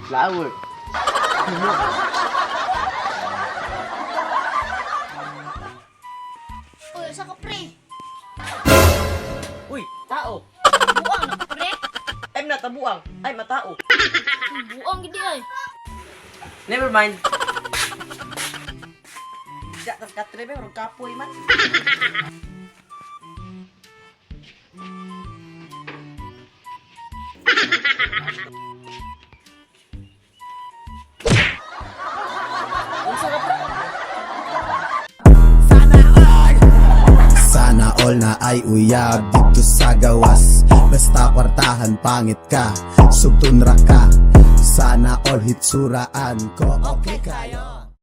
Flower. Uy, sa ka pre? Uy, tao. Buang na ka pre? Ay, natabuang. Ay, matao. Buang gidi ay. Never mind. Tidak tas katrebe, orang kapoy man. Unsa ka pre? Sana all na ay uyab dito sa gawas. Basta kwartahan pangit ka, sugtun ra ka. Sana all hitsuraan ko okay kayo.